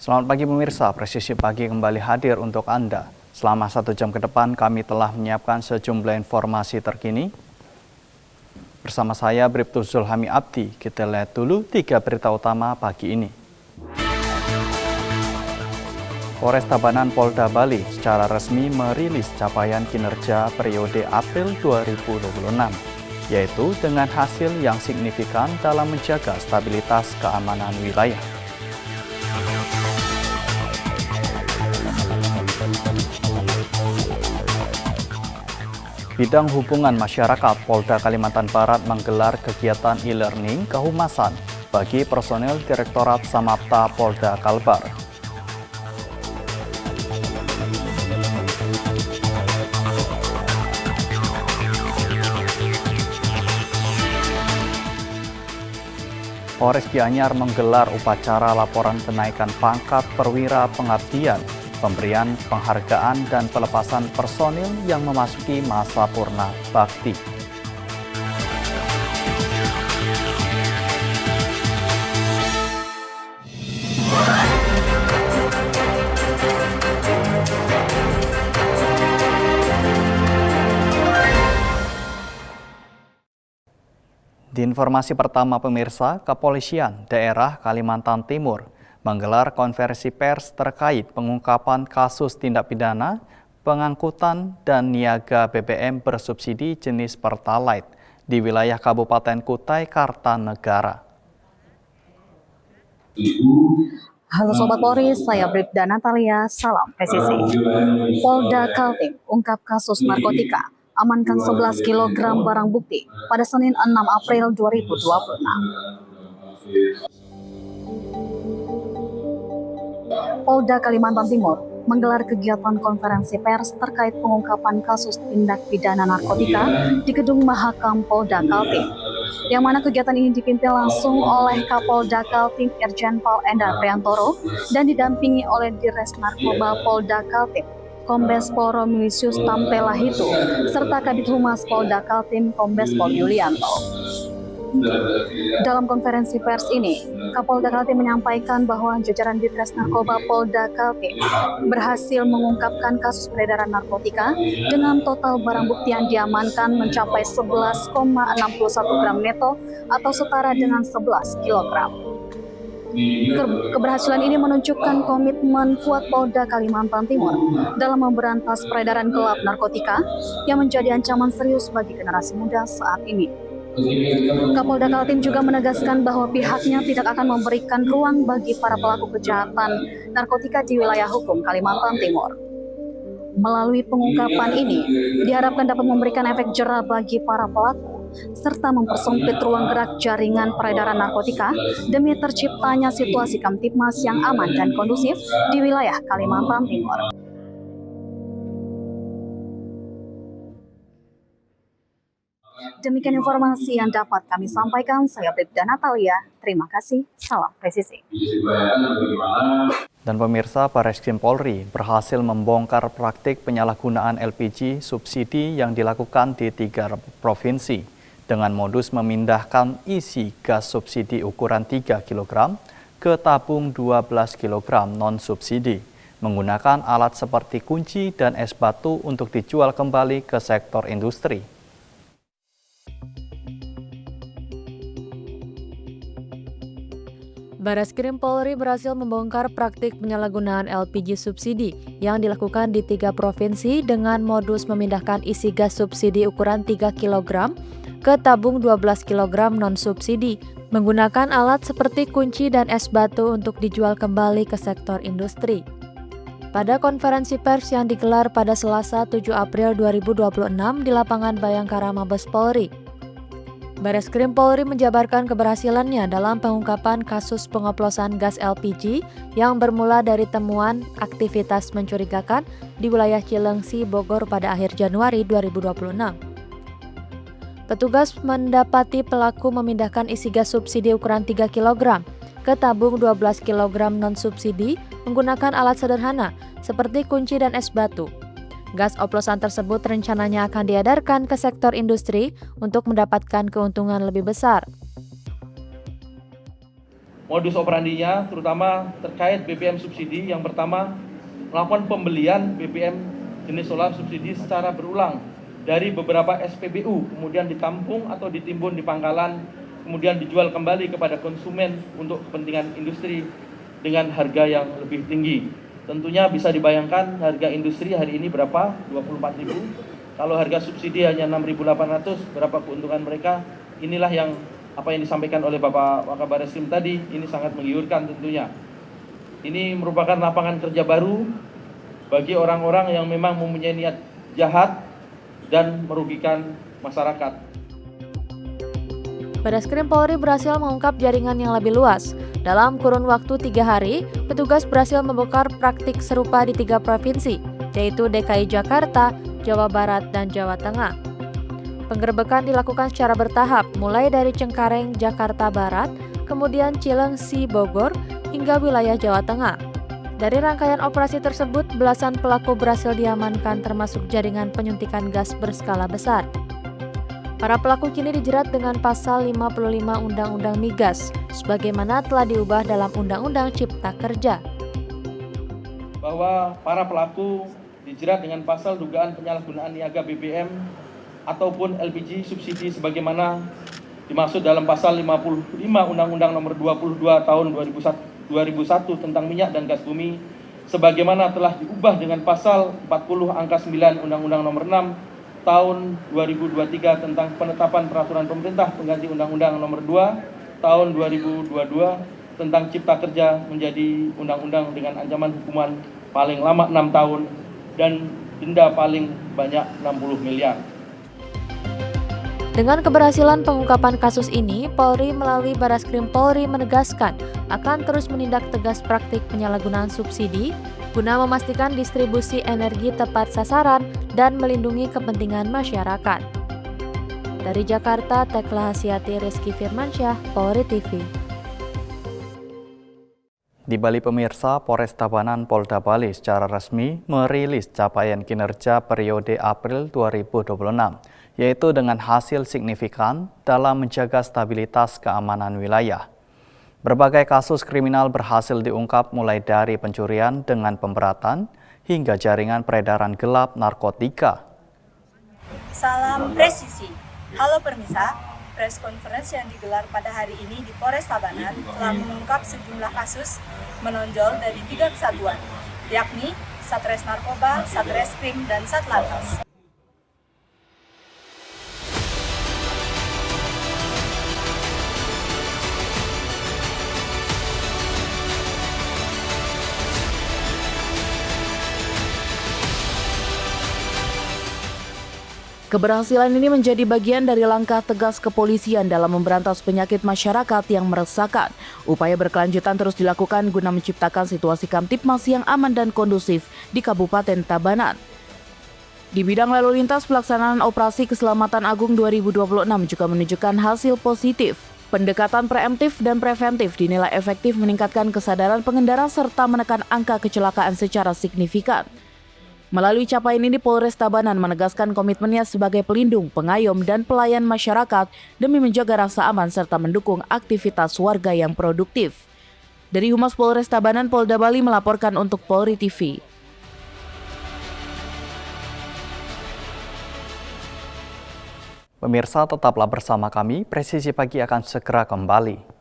Selamat pagi pemirsa, Presisi Pagi kembali hadir untuk Anda. Selama 1 jam ke depan kami telah menyiapkan sejumlah informasi terkini. Bersama saya Bribtu Zulhami Abdi, kita lihat dulu 3 berita utama pagi ini. Polres Tabanan Polda Bali secara resmi merilis capaian kinerja periode April 2026, yaitu dengan hasil yang signifikan dalam menjaga stabilitas keamanan wilayah. Bidang Hubungan Masyarakat Polda Kalimantan Barat menggelar kegiatan e-learning kehumasan bagi personel Direktorat Samapta Polda Kalbar. Polres Gianyar menggelar upacara laporan kenaikan pangkat perwira pengabdian, pemberian penghargaan dan pelepasan personil yang memasuki masa purna bakti. Di informasi pertama pemirsa, Kepolisian Daerah Kalimantan Timur menggelar konferensi pers terkait pengungkapan kasus tindak pidana, pengangkutan dan niaga BBM bersubsidi jenis Pertalite di wilayah Kabupaten Kutai Kartanegara. Halo Sobat Polri, saya Bribda Natalia, salam presisi. Polda Kaltim ungkap kasus narkotika, amankan 11 kg barang bukti pada Senin 6 April 2026. Polda Kalimantan Timur menggelar kegiatan konferensi pers terkait pengungkapan kasus tindak pidana narkotika di Gedung Mahakam Polda Kaltim, yang mana kegiatan ini dipimpin langsung oleh Kapolda Kaltim Irjen Paul Endar Priantoro dan didampingi oleh Dires Narkoba Polda Kaltim Kombes Pol Romilisius Tampela Hitu serta Kabid Humas Polda Kaltim Kombes Pol Yulianto. Dalam konferensi pers ini, Kapolda Kaltim menyampaikan bahwa jajaran Ditres Narkoba Polda Kaltim berhasil mengungkapkan kasus peredaran narkotika dengan total barang bukti yang diamankan mencapai 11,61 gram neto atau setara dengan 11 kilogram. Keberhasilan ini menunjukkan komitmen kuat Polda Kalimantan Timur dalam memberantas peredaran gelap narkotika yang menjadi ancaman serius bagi generasi muda saat ini. Kapolda Kaltim juga menegaskan bahwa pihaknya tidak akan memberikan ruang bagi para pelaku kejahatan narkotika di wilayah hukum Kalimantan Timur. Melalui pengungkapan ini, diharapkan dapat memberikan efek jera bagi para pelaku serta mempersempit ruang gerak jaringan peredaran narkotika demi terciptanya situasi Kamtibmas yang aman dan kondusif di wilayah Kalimantan Timur. Demikian informasi yang dapat kami sampaikan. Saya Bribda Natalia. Terima kasih. Salam presisi. Dan pemirsa, Barreskrim Polri berhasil membongkar praktik penyalahgunaan LPG subsidi yang dilakukan di 3 provinsi dengan modus memindahkan isi gas subsidi ukuran 3 kg ke tabung 12 kg non-subsidi menggunakan alat seperti kunci dan es batu untuk dijual kembali ke sektor industri. Barreskrim Polri berhasil membongkar praktik penyalahgunaan LPG subsidi yang dilakukan di 3 provinsi dengan modus memindahkan isi gas subsidi ukuran 3 kg ke tabung 12 kg non-subsidi menggunakan alat seperti kunci dan es batu untuk dijual kembali ke sektor industri. Pada konferensi pers yang digelar pada Selasa 7 April 2026 di lapangan Bayangkara Mabes Polri, Barreskrim Polri menjabarkan keberhasilannya dalam pengungkapan kasus pengoplosan gas LPG yang bermula dari temuan aktivitas mencurigakan di wilayah Cilengsi, Bogor pada akhir Januari 2026. Petugas mendapati pelaku memindahkan isi gas subsidi ukuran 3 kg ke tabung 12 kg non-subsidi menggunakan alat sederhana seperti kunci dan es batu. Gas oplosan tersebut rencananya akan diedarkan ke sektor industri untuk mendapatkan keuntungan lebih besar. modus operandinya terutama terkait BBM subsidi. Yang pertama, melakukan pembelian BBM jenis solar subsidi secara berulang dari beberapa SPBU, kemudian ditampung atau ditimbun di pangkalan, kemudian dijual kembali kepada konsumen untuk kepentingan industri dengan harga yang lebih tinggi. Tentunya bisa dibayangkan harga industri hari ini berapa? 24.000. Kalau harga subsidi hanya 6.800, berapa keuntungan mereka? Inilah yang apa yang disampaikan oleh Bapak Wakabareskrim tadi, ini sangat menggiurkan tentunya. Ini merupakan lapangan kerja baru bagi orang-orang yang memang mempunyai niat jahat dan merugikan masyarakat. Bareskrim Polri berhasil mengungkap jaringan yang lebih luas. Dalam kurun waktu 3 hari, petugas berhasil membongkar praktik serupa di 3 provinsi, yaitu DKI Jakarta, Jawa Barat, dan Jawa Tengah. Penggerebekan dilakukan secara bertahap, mulai dari Cengkareng, Jakarta Barat, kemudian Cilengsi, Bogor, hingga wilayah Jawa Tengah. Dari rangkaian operasi tersebut, belasan pelaku berhasil diamankan termasuk jaringan penyuntikan gas berskala besar. Para pelaku kini dijerat dengan pasal 55 Undang-Undang Migas, sebagaimana telah diubah dalam Undang-Undang Cipta Kerja. Bahwa para pelaku dijerat dengan pasal dugaan penyalahgunaan niaga BBM ataupun LPG subsidi sebagaimana dimaksud dalam pasal 55 Undang-Undang Nomor 22 Tahun 2001 tentang minyak dan gas bumi, sebagaimana telah diubah dengan pasal 40 angka 9 Undang-Undang Nomor 6 Tahun 2023 tentang penetapan peraturan pemerintah pengganti Undang-Undang Nomor 2 Tahun 2022 tentang Cipta Kerja menjadi undang-undang dengan ancaman hukuman paling lama 6 tahun dan denda paling banyak 60 miliar. Dengan keberhasilan pengungkapan kasus ini, Polri melalui Bareskrim Polri menegaskan akan terus menindak tegas praktik penyalahgunaan subsidi guna memastikan distribusi energi tepat sasaran dan melindungi kepentingan masyarakat. Dari Jakarta, Tekla Hasyati, Rizky Firmansyah, Polri TV. Di Bali pemirsa, Polres Tabanan Polda Bali secara resmi merilis capaian kinerja periode April 2026, yaitu dengan hasil signifikan dalam menjaga stabilitas keamanan wilayah. Berbagai kasus kriminal berhasil diungkap mulai dari pencurian dengan pemberatan hingga jaringan peredaran gelap narkotika. Salam presisi. Halo permisa, press conference yang digelar pada hari ini di Polres Tabanan telah mengungkap sejumlah kasus menonjol dari 3 kesatuan, yakni Satres Narkoba, Satreskrim, dan Satlantas. Keberhasilan ini menjadi bagian dari langkah tegas kepolisian dalam memberantas penyakit masyarakat yang meresahkan. Upaya berkelanjutan terus dilakukan guna menciptakan situasi Kamtipmas yang aman dan kondusif di Kabupaten Tabanan. Di bidang lalu lintas, pelaksanaan Operasi Keselamatan Agung 2026 juga menunjukkan hasil positif. Pendekatan preemptif dan preventif dinilai efektif meningkatkan kesadaran pengendara serta menekan angka kecelakaan secara signifikan. Melalui capaian ini, Polres Tabanan menegaskan komitmennya sebagai pelindung, pengayom, dan pelayan masyarakat demi menjaga rasa aman serta mendukung aktivitas warga yang produktif. Dari Humas Polres Tabanan, Polda Bali melaporkan untuk Polri TV. Pemirsa, tetaplah bersama kami, Presisi Pagi akan segera kembali.